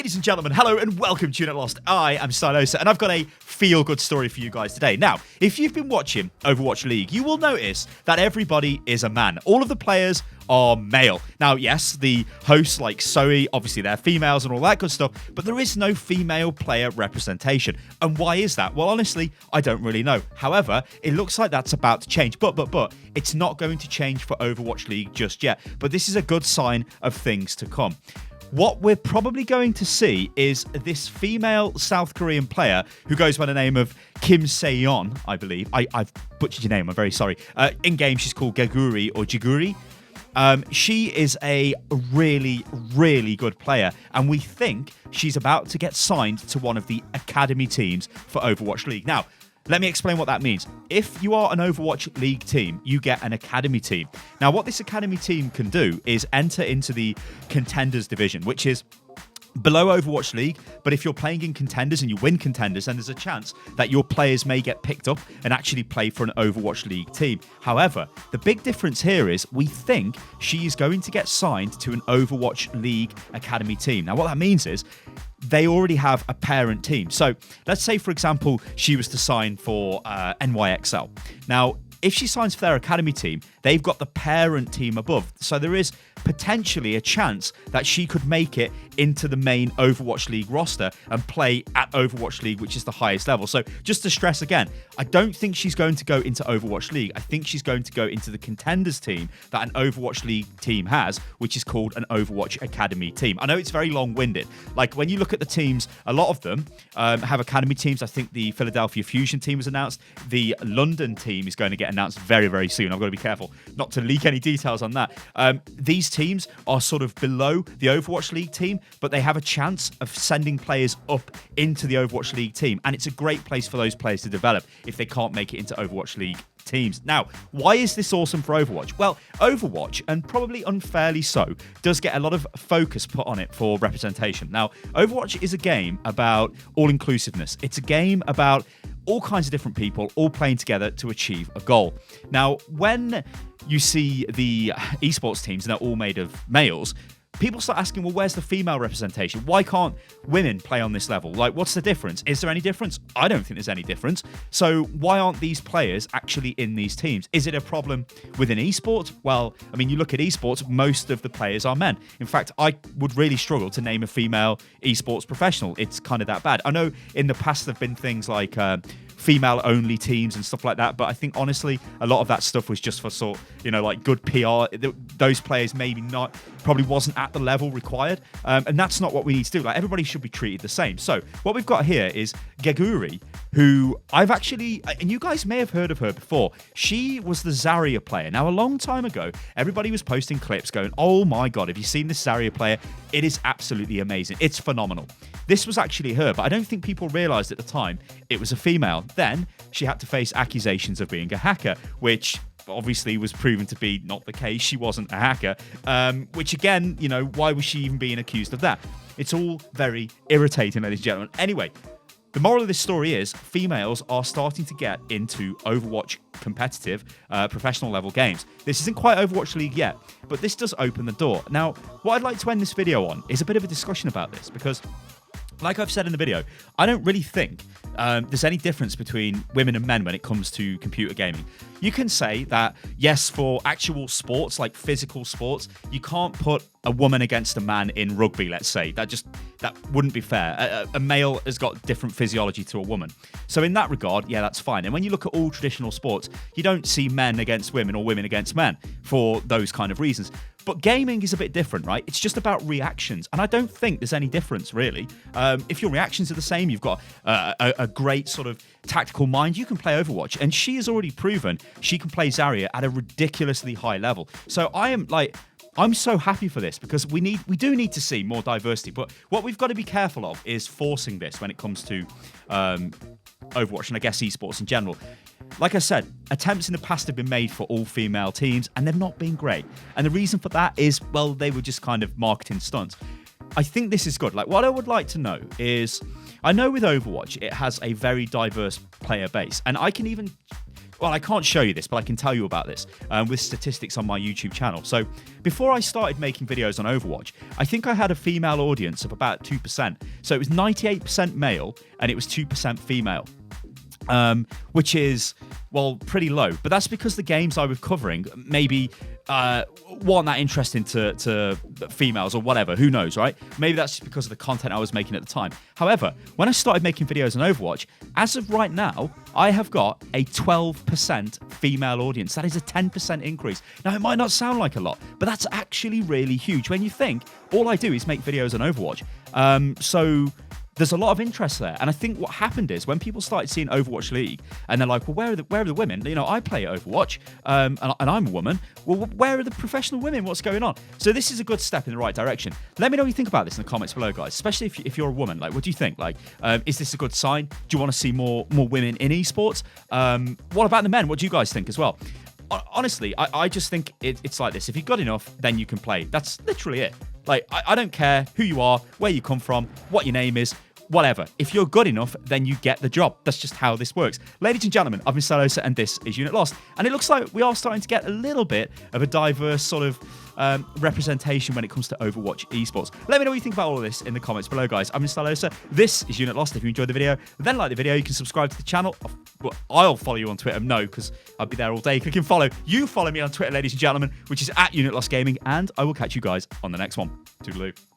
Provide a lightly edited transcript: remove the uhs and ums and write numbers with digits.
Ladies and gentlemen, hello and welcome to Unit Lost. I am Stylosa and I've got a feel-good story for you guys today. Now, if you've been watching Overwatch League, you will notice that everybody is a man. All of the players are male. Now, yes, the hosts like Zoe, obviously they're females and all that good stuff, but there is no female player representation. And why is that? Well, honestly, I don't really know. However, it looks like that's about to change, but it's not going to change for Overwatch League just yet. But this is a good sign of things to come. What we're probably going to see is this female South Korean player who goes by the name of Kim Se-yeon, I believe. I've butchered your name, I'm very sorry. In-game, she's called Geguri or Geguri. She is a really, really good player, and we think she's about to get signed to one of the academy teams for Overwatch League. Now, let me explain what that means. If you are an Overwatch League team, you get an academy team. Now, what this academy team can do is enter into the contenders division, which is below Overwatch League, but if you're playing in contenders and you win contenders, then there's a chance that your players may get picked up and actually play for an Overwatch League team. However, the big difference here is we think she is going to get signed to an Overwatch League academy team. Now, what that means is they already have a parent team. So let's say, for example, she was to sign for NYXL. Now, if she signs for their academy team, they've got the parent team above. So there is potentially a chance that she could make it into the main Overwatch League roster and play at Overwatch League, which is the highest level. So just to stress again, I don't think she's going to go into Overwatch League. I think she's going to go into the contenders team that an Overwatch League team has, which is called an Overwatch Academy team. I know it's very long-winded. Like when you look at the teams, a lot of them have academy teams. I think the Philadelphia Fusion team was announced. The London team is going to get announced very, very soon. I've got to be careful not to leak any details on that. These teams are sort of below the Overwatch League team, but they have a chance of sending players up into the Overwatch League team. And it's a great place for those players to develop if they can't make it into Overwatch League teams. Now, why is this awesome for Overwatch? Well, Overwatch, and probably unfairly so, does get a lot of focus put on it for representation. Now, Overwatch is a game about all-inclusiveness. It's a game about all kinds of different people all playing together to achieve a goal. Now, when you see the esports teams and they're all made of males, people start asking, well, where's the female representation? Why can't women play on this level? Like, what's the difference? Is there any difference? I don't think there's any difference. So why aren't these players actually in these teams? Is it a problem within esports? Well, I mean, you look at esports, most of the players are men. In fact, I would really struggle to name a female esports professional. It's kind of that bad. I know in the past there have been things like female-only teams and stuff like that, but I think honestly a lot of that stuff was just for like good PR. Those players probably wasn't at the level required, and that's not what we need to do. Like, everybody should be treated the same. So what we've got here is Geguri, who I've actually, and you guys may have heard of her before. She was the Zarya player. Now, a long time ago, everybody was posting clips going, oh my god, have you seen this Zarya player? It is absolutely amazing. It's phenomenal. This was actually her, but I don't think people realized at the time it was a female. Then she had to face accusations of being a hacker, which obviously was proven to be not the case. She wasn't a hacker, which again, why was she even being accused of that? It's all very irritating, ladies and gentlemen. Anyway, the moral of this story is females are starting to get into Overwatch competitive, professional level games. This isn't quite Overwatch League yet, but this does open the door. Now, what I'd like to end this video on is a bit of a discussion about this, because like I've said in the video, I don't really think there's any difference between women and men when it comes to computer gaming. You can say that, yes, for actual sports, like physical sports, you can't put a woman against a man in rugby, let's say. That wouldn't be fair. A male has got different physiology to a woman. So in that regard, yeah, that's fine. And when you look at all traditional sports, you don't see men against women or women against men for those kind of reasons. But gaming is a bit different, right? It's just about reactions. And I don't think there's any difference, really. If your reactions are the same, you've got a great sort of tactical mind, you can play Overwatch. And she has already proven she can play Zarya at a ridiculously high level. So I'm so happy for this, because we do need to see more diversity. But what we've got to be careful of is forcing this when it comes to Overwatch and I guess esports in general. Like I said, attempts in the past have been made for all-female teams, and they've not been great. And the reason for that is, well, they were just kind of marketing stunts. I think this is good. Like, what I would like to know is, I know with Overwatch, it has a very diverse player base. And I can even well, I can't show you this, but I can tell you about this with statistics on my YouTube channel. So before I started making videos on Overwatch, I think I had a female audience of about 2%. So it was 98% male and it was 2% female. Which is, well, pretty low. But that's because the games I was covering maybe weren't that interesting to females or whatever. Who knows, right? Maybe that's just because of the content I was making at the time. However, when I started making videos on Overwatch, as of right now, I have got a 12% female audience. That is a 10% increase. Now, it might not sound like a lot, but that's actually really huge when you think all I do is make videos on Overwatch. So there's a lot of interest there. And I think what happened is when people started seeing Overwatch League and they're like, well, where are the women? You know, I play Overwatch and I'm a woman. Well, where are the professional women? What's going on? So this is a good step in the right direction. Let me know what you think about this in the comments below, guys, especially if you're a woman. Like, what do you think? Like, is this a good sign? Do you want to see more women in esports? What about the men? What do you guys think as well? Honestly, I just think it's like this. If you've got enough, then you can play. That's literally it. Like, I don't care who you are, where you come from, what your name is, whatever. If you're good enough, then you get the job. That's just how this works. Ladies and gentlemen, I've been Stylosa, and this is Unit Lost. And it looks like we are starting to get a little bit of a diverse sort of representation when it comes to Overwatch esports. Let me know what you think about all of this in the comments below, guys. I've been Stylosa. This is Unit Lost. If you enjoyed the video, then like the video. You can subscribe to the channel. Well, I'll follow you on Twitter. No, because I'll be there all day. Click and follow. You follow me on Twitter, ladies and gentlemen, which is @Unit Lost Gaming, and I will catch you guys on the next one. Toodaloo.